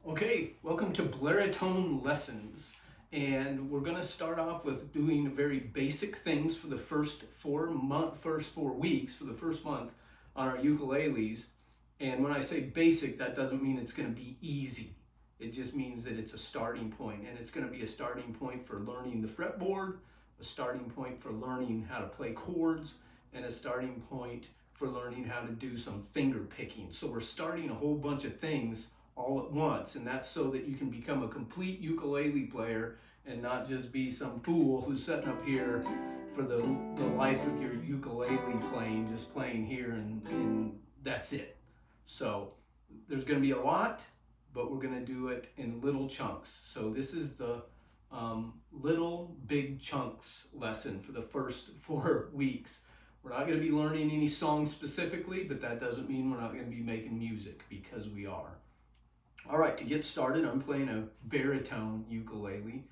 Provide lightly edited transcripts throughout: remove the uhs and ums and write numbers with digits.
Okay, welcome to Baritone lessons, and we're going to start off with doing very basic things for the first 4 weeks for the first month on our ukuleles. And when I say basic, that doesn't mean it's going to be easy. It just means that it's a starting point, and it's going to be a starting point for learning the fretboard, a starting point for learning how to play chords, and a starting point for learning how to do some finger picking. So we're starting a whole bunch of things all at once, and that's so that you can become a complete ukulele player and not just be some fool who's sitting up here for the life of your ukulele playing, just playing here and that's it. So there's going to be a lot, but we're going to do it in little chunks. So this is the little big chunks lesson for the first 4 weeks. We're not going to be learning any songs specifically, but that doesn't mean we're not going to be making music, because we are. All right, to get started, I'm playing a baritone ukulele,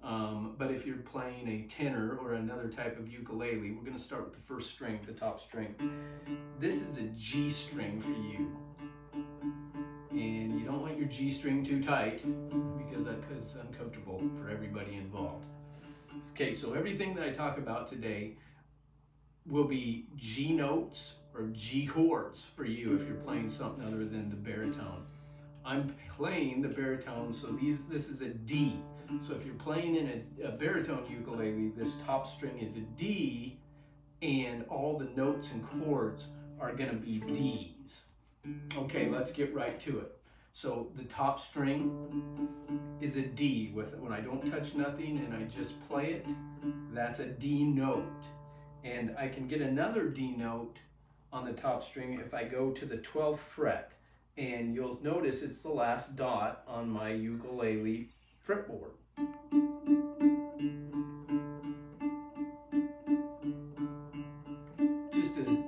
but if you're playing a tenor or another type of ukulele, we're going to start with the first string, the top string. This is a G string for you, and you don't want your G string too tight because that's uncomfortable for everybody involved. Okay, so everything that I talk about today will be G notes or G chords for you if you're playing something other than the baritone. I'm playing the baritone, so this is a D. So if you're playing in a baritone ukulele, this top string is a D, and all the notes and chords are going to be Ds. Okay, let's get right to it. So the top string is a D. When I don't touch nothing and I just play it, that's a D note. And I can get another D note on the top string if I go to the 12th fret. And you'll notice it's the last dot on my ukulele fretboard. Just a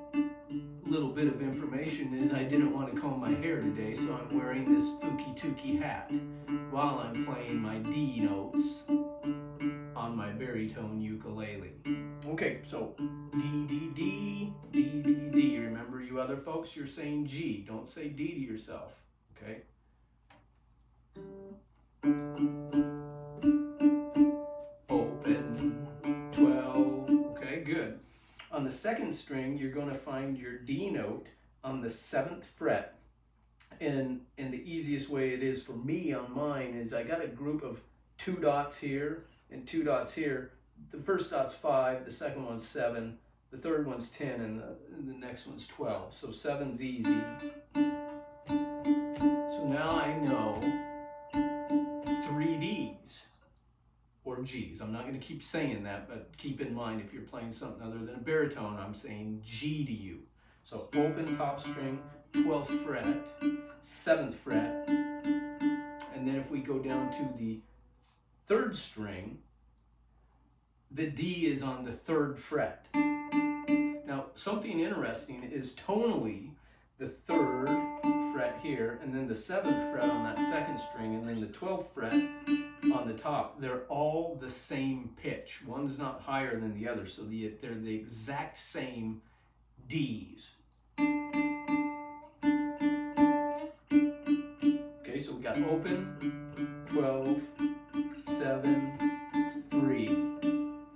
little bit of information is I didn't want to comb my hair today, so I'm wearing this fooky-tooky hat while I'm playing my D notes on my baritone ukulele. Okay, so D, D, D, D, D, D. Remember, you other folks, you're saying G. Don't say D to yourself, okay? Open, 12, okay, good. On the second string, you're going to find your D note on the 7th fret. And the easiest way it is for me on mine is I got a group of 2 dots here and 2 dots here. The first dot's 5, the second one's 7, the third one's 10, and the next one's 12. So 7's easy. So now I know 3 Ds or Gs. I'm not going to keep saying that, but keep in mind if you're playing something other than a baritone, I'm saying G to you. So open top string, 12th fret, 7th fret, and then if we go down to the 3rd string, the D is on the 3rd fret. Now, something interesting is tonally, the 3rd fret here, and then the 7th fret on that 2nd string, and then the 12th fret on the top. They're all the same pitch. One's not higher than the other, so they're the exact same Ds. Okay, so we got open, 12, 7, 3.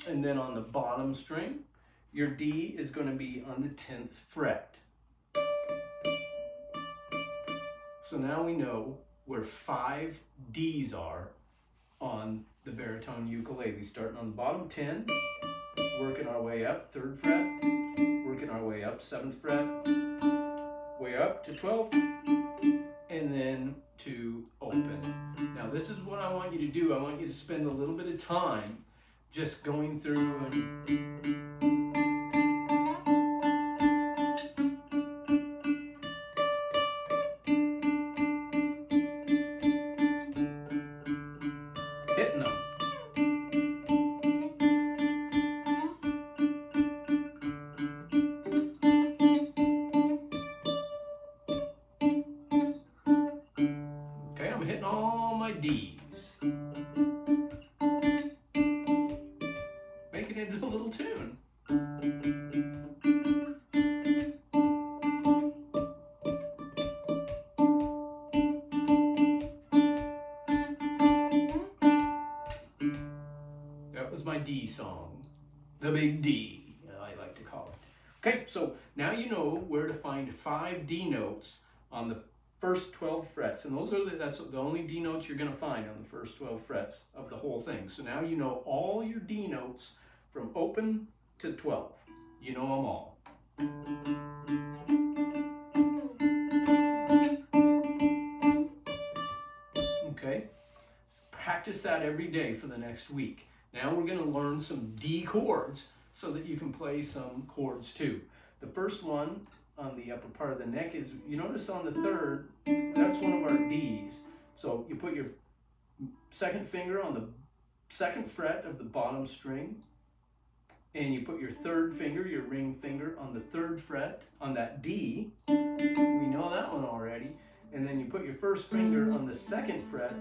And then on the bottom string, your D is going to be on the 10th fret. So now we know where 5 Ds are on the baritone ukulele. Starting on the bottom 10, working our way up, 3rd fret, working our way up, 7th fret, way up to 12th, and then to open. Now this is what I want you to do. I want you to spend a little bit of time just going through and hitting them. Okay, I'm hitting all my Ds. Making it a little tune. D song. The big D, I like to call it. Okay, so now you know where to find 5 D notes on the first 12 frets, and that's the only D notes you're going to find on the first 12 frets of the whole thing. So now you know all your D notes from open to 12. You know them all. Okay, so practice that every day for the next week. Now we're going to learn some D chords so that you can play some chords too. The first one on the upper part of the neck is, you notice on the third, that's one of our Ds. So you put your second finger on the second fret of the bottom string, and you put your third finger, your ring finger, on the third fret on that D. We know that one already. And then you put your first finger on the second fret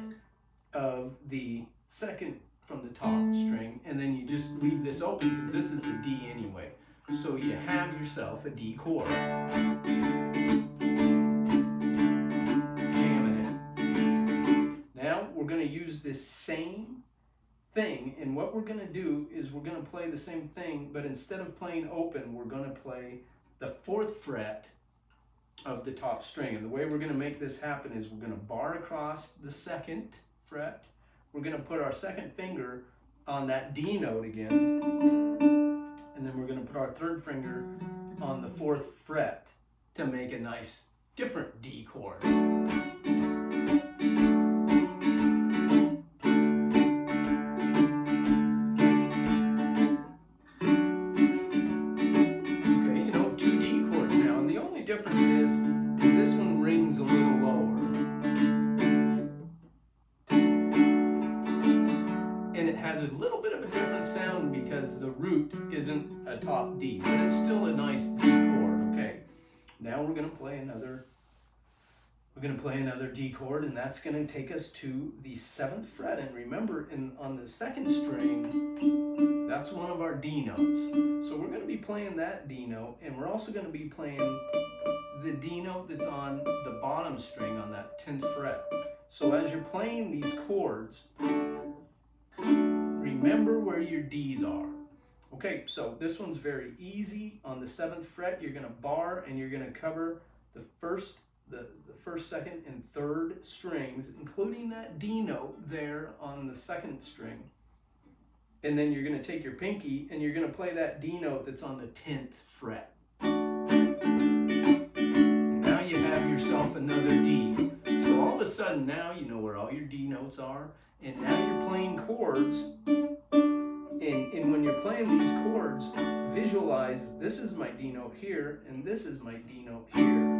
of the second from the top string, and then you just leave this open because this is a D anyway. So you have yourself a D chord. Jamming it. Now we're going to use this same thing, and what we're going to do is we're going to play the same thing, but instead of playing open, we're going to play the 4th fret of the top string. And the way we're going to make this happen is we're going to bar across the 2nd fret. We're going to put our second finger on that D note again, and then we're going to put our 3rd finger on the 4th fret to make a nice different D chord. Isn't a top D, but it's still a nice D chord. Okay, now we're going to play another D chord, and that's going to take us to the 7th fret. And remember, on the 2nd string, that's one of our D notes. So we're going to be playing that D note, and we're also going to be playing the D note that's on the bottom string on that 10th fret. So as you're playing these chords, remember where your D's are. Okay, so this one's very easy. On the 7th fret, you're going to bar, and you're going to cover the first, 2nd, and 3rd strings, including that D note there on the 2nd string. And then you're going to take your pinky, and you're going to play that D note that's on the 10th fret. Now you have yourself another D. So all of a sudden, now you know where all your D notes are, and now you're playing chords. And when you're playing these chords, visualize this is my D note here, and this is my D note here.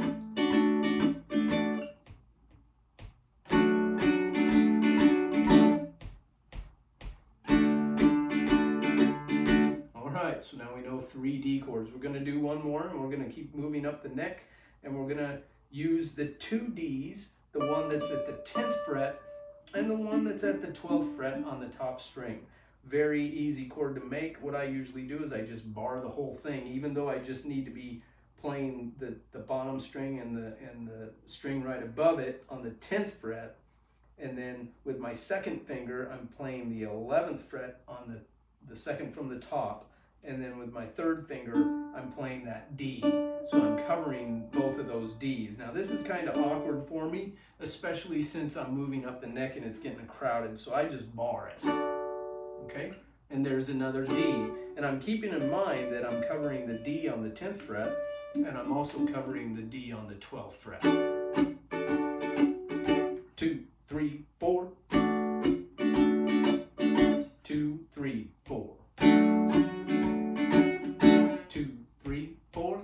All right, so now we know 3 D chords. We're going to do one more, and we're going to keep moving up the neck, and we're going to use the 2 Ds, the one that's at the 10th fret and the one that's at the 12th fret on the top string. Very easy chord to make. What I usually do is I just bar the whole thing, even though I just need to be playing the bottom string and the string right above it on the 10th fret. And then with my second finger, I'm playing the 11th fret on the second from the top. And then with my 3rd finger, I'm playing that D. So I'm covering both of those Ds. Now this is kind of awkward for me, especially since I'm moving up the neck and it's getting crowded. So I just bar it. Okay, and there's another D, and I'm keeping in mind that I'm covering the D on the 10th fret, and I'm also covering the D on the 12th fret. 2, 3, 4. 2, 3, 4. 2, 3, 4.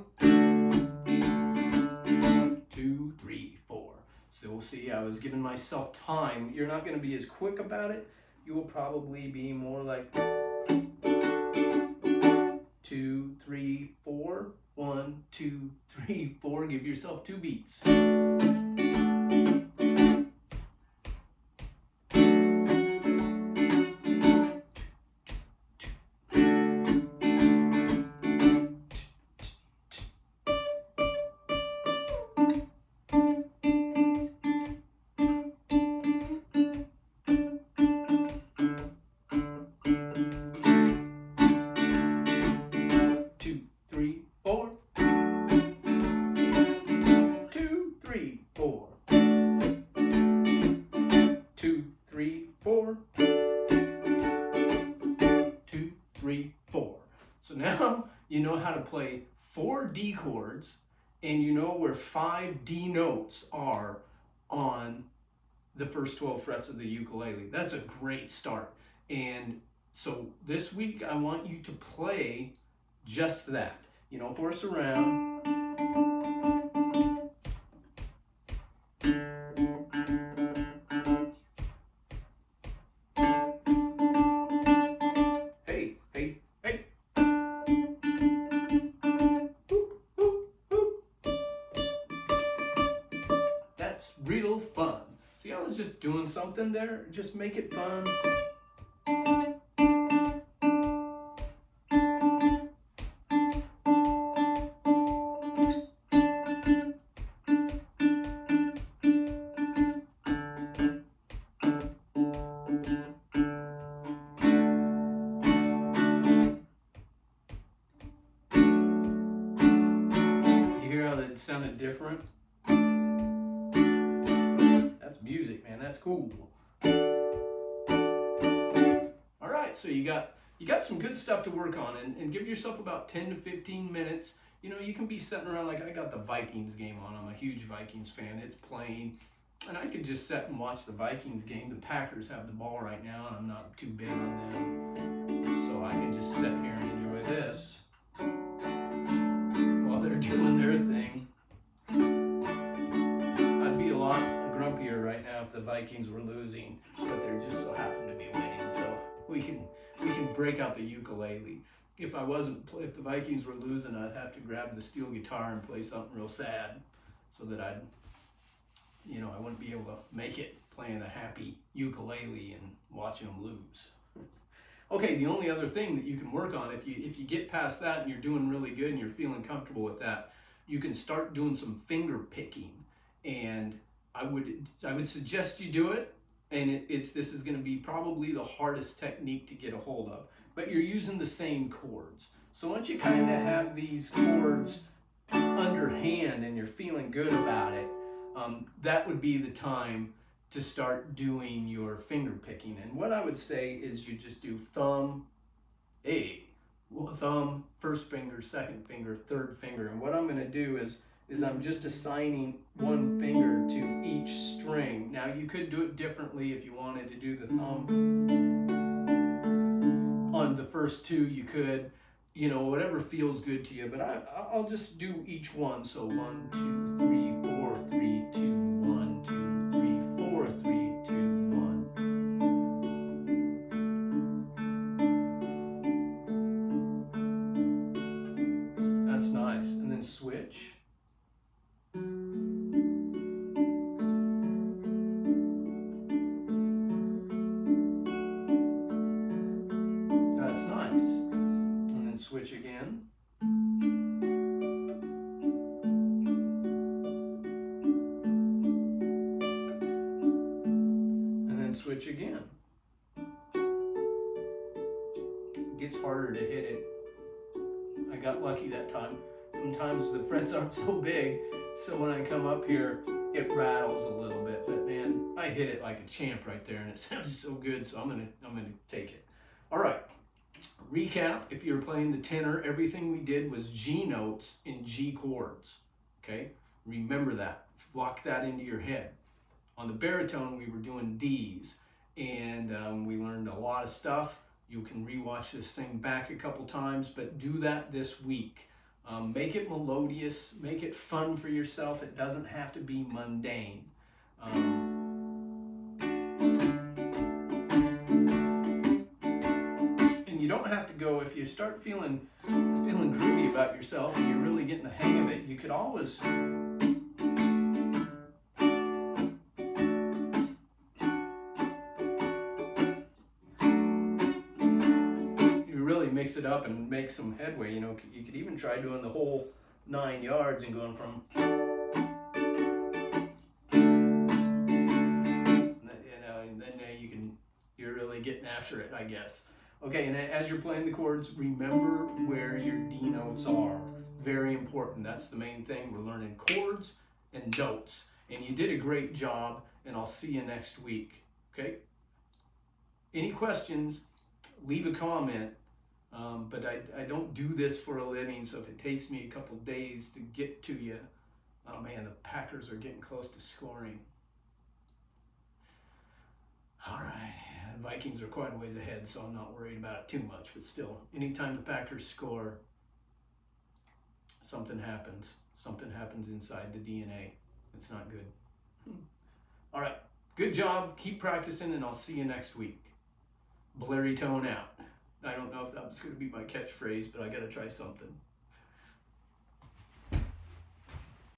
2, 3, 4. So we'll see, I was giving myself time. You're not going to be as quick about it. You will probably be more like 2, 3, 4. 1, 2, 3, 4. Give yourself 2 beats. you know how to play 4 D chords, and you know where 5 D notes are on the first 12 frets of the ukulele. That's a great start. And so this week I want you to play just that. You know, horse around. Hey, hey, hey. Boop, boop, boop. That's real fun. See, I was just doing something there. Just make it fun. You hear how that sounded different? That's music, man. That's cool. All right, so you got some good stuff to work on, and give yourself about 10 to 15 minutes. You know, you can be sitting around, like I got the Vikings game on. I'm a huge Vikings fan. It's playing, and I could just sit and watch the Vikings game. The Packers have the ball right now, and I'm not too big on them. So I can just sit here and enjoy this while they're doing their thing. I'd be a lot grumpier right now if the Vikings were losing, but they're just so happen to be winning. So we can break out the ukulele. If the Vikings were losing, I'd have to grab the steel guitar and play something real sad, so that I wouldn't be able to make it playing a happy ukulele and watching them lose. Okay, the only other thing that you can work on, if you get past that and you're doing really good and you're feeling comfortable with that, you can start doing some finger picking. And I would suggest you do it. And this is going to be probably the hardest technique to get a hold of. But you're using the same chords. So once you kind of have these chords underhand and you're feeling good about it, that would be the time to start doing your finger picking. And what I would say is you just do thumb, thumb, first finger, second finger, third finger. And what I'm going to do is I'm just assigning one finger to each string. Now you could do it differently if you wanted to do the thumb on the first 2. You could, whatever feels good to you. But I'll just do each one. So 1, 2, 3, 4, 3, 2, 1, 2, 3, 4, 3, 2, 1. That's nice. And then switch. That's nice. And then switch again. And then switch again. It gets harder to hit it. I got lucky that time. Sometimes the frets aren't so big, so when I come up here, it rattles a little bit. But man, I hit it like a champ right there, and it sounds so good. So I'm gonna take it. All right. Recap: if you're playing the tenor, everything we did was G notes in G chords. Okay, remember that. Lock that into your head. On the baritone, we were doing D's, and we learned a lot of stuff. You can rewatch this thing back a couple times, but do that this week. Make it melodious, make it fun for yourself. It doesn't have to be mundane. And you don't have to go, if you start feeling groovy about yourself and you're really getting the hang of it, you could always mix it up and make some headway. You could even try doing the whole 9 yards and going from, and then you're really getting after it, I guess. Okay, and as you're playing the chords, remember where your D notes are. Very important. That's the main thing. We're learning chords and notes. And you did a great job, and I'll see you next week. Okay? Any questions, leave a comment. But I don't do this for a living, so if it takes me a couple days to get to you, oh man, the Packers are getting close to scoring. All right, the Vikings are quite a ways ahead, so I'm not worried about it too much. But still, anytime the Packers score, something happens. Something happens inside the DNA. It's not good. All right, good job. Keep practicing, and I'll see you next week. Baritone out. I don't know if that was going to be my catchphrase, but I got to try something.